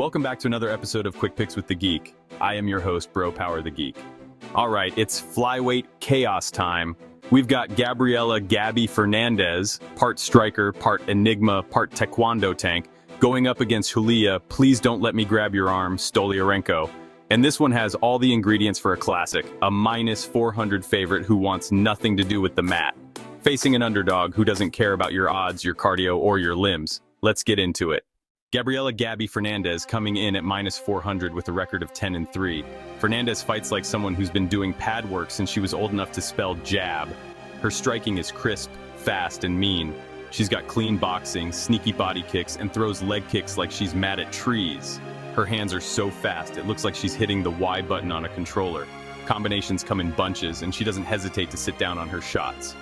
Welcome back to another episode of Quick Picks with the Geek. I am your host, Bro Power the Geek. All right, it's flyweight chaos time. We've got Gabriella "Gabby" Fernandes, part striker, part enigma, part taekwondo tank, going up against Julija, "Please don't let me grab your arm," Stoliarenko. And this one has all the ingredients for a classic, a minus 400 favorite who wants nothing to do with the mat, facing an underdog who doesn't care about your odds, your cardio, or your limbs. Let's get into it. Gabriella "Gabby" Fernandes coming in at minus 400 with a record of 10-3. Fernandes fights like someone who's been doing pad work since she was old enough to spell jab. Her striking is crisp, fast, and mean. She's got clean boxing, sneaky body kicks, and throws leg kicks like she's mad at trees. Her hands are so fast, it looks like she's hitting the Y button on a controller. Combinations come in bunches, and she doesn't hesitate to sit down on her shots.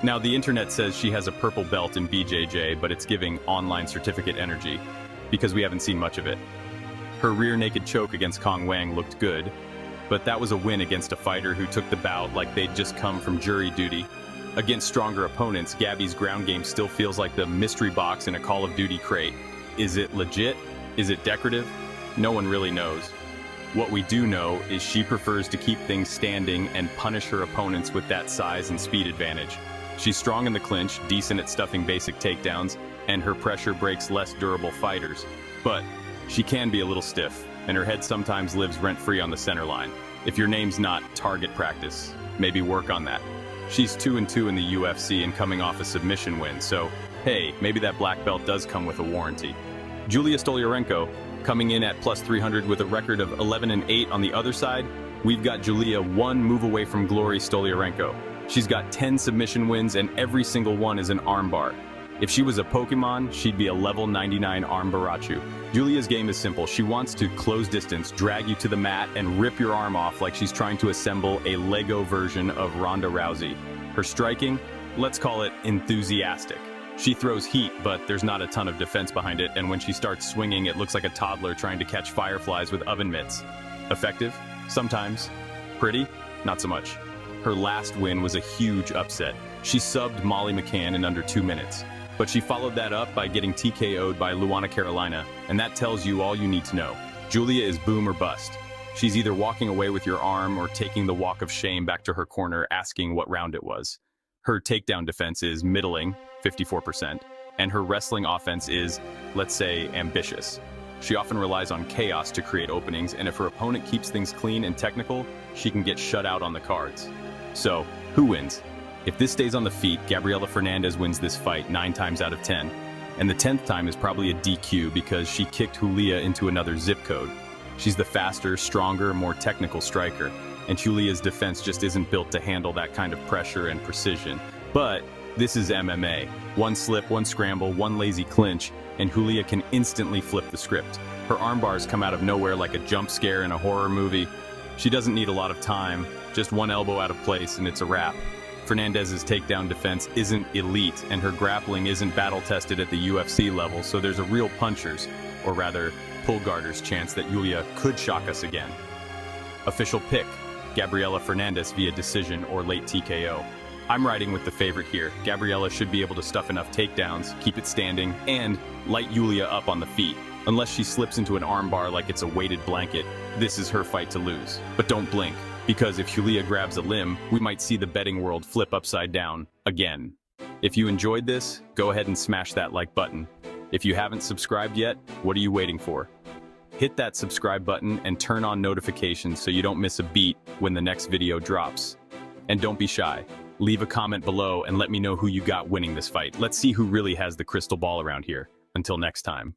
Now, the internet says she has a purple belt in BJJ, but it's giving online certificate energy, because we haven't seen much of it. Her rear naked choke against Kong Wang looked good, but that was a win against a fighter who took the bout like they'd just come from jury duty. Against stronger opponents, Gabby's ground game still feels like the mystery box in a Call of Duty crate. Is it legit? Is it decorative? No one really knows. What we do know is she prefers to keep things standing and punish her opponents with that size and speed advantage. She's strong in the clinch, decent at stuffing basic takedowns, and her pressure breaks less durable fighters. But she can be a little stiff, and her head sometimes lives rent-free on the center line. If your name's not target practice, maybe work on that. She's 2-2 in the UFC and coming off a submission win, so hey, maybe that black belt does come with a warranty. Julija Stoliarenko coming in at plus 300 with a record of 11-8 on the other side. We've got Julija one move away from glory Stoliarenko. She's got 10 submission wins and every single one is an armbar. If she was a Pokemon, she'd be a level 99 arm Barachu. Julia's game is simple. She wants to close distance, drag you to the mat, and rip your arm off like she's trying to assemble a Lego version of Ronda Rousey. Her striking? Let's call it enthusiastic. She throws heat, but there's not a ton of defense behind it, and when she starts swinging, it looks like a toddler trying to catch fireflies with oven mitts. Effective? Sometimes. Pretty? Not so much. Her last win was a huge upset. She subbed Molly McCann in under 2 minutes. But she followed that up by getting TKO'd by Luana Carolina, and that tells you all you need to know. Julija is boom or bust. She's either walking away with your arm or taking the walk of shame back to her corner asking what round it was. Her takedown defense is middling, 54%, and her wrestling offense is, let's say, ambitious. She often relies on chaos to create openings, and if her opponent keeps things clean and technical, she can get shut out on the cards. So, who wins? If this stays on the feet, Gabriella Fernandes wins this fight 9 times out of 10. And the 10th time is probably a DQ because she kicked Julija into another zip code. She's the faster, stronger, more technical striker, and Julija's defense just isn't built to handle that kind of pressure and precision. But this is MMA. One slip, one scramble, one lazy clinch, and Julija can instantly flip the script. Her arm bars come out of nowhere like a jump scare in a horror movie. She doesn't need a lot of time, just one elbow out of place and it's a wrap. Fernandez's takedown defense isn't elite, and her grappling isn't battle-tested at the UFC level, so there's a real puncher's, or rather, pull-guarder's chance that Julija could shock us again. Official pick, Gabriella Fernandes via decision or late TKO. I'm riding with the favorite here. Gabriella should be able to stuff enough takedowns, keep it standing, and light Julija up on the feet. Unless she slips into an armbar like it's a weighted blanket, this is her fight to lose. But don't blink, because if Julija grabs a limb, we might see the betting world flip upside down again. If you enjoyed this, go ahead and smash that like button. If you haven't subscribed yet, what are you waiting for? Hit that subscribe button and turn on notifications so you don't miss a beat when the next video drops. And don't be shy. Leave a comment below and let me know who you got winning this fight. Let's see who really has the crystal ball around here. Until next time.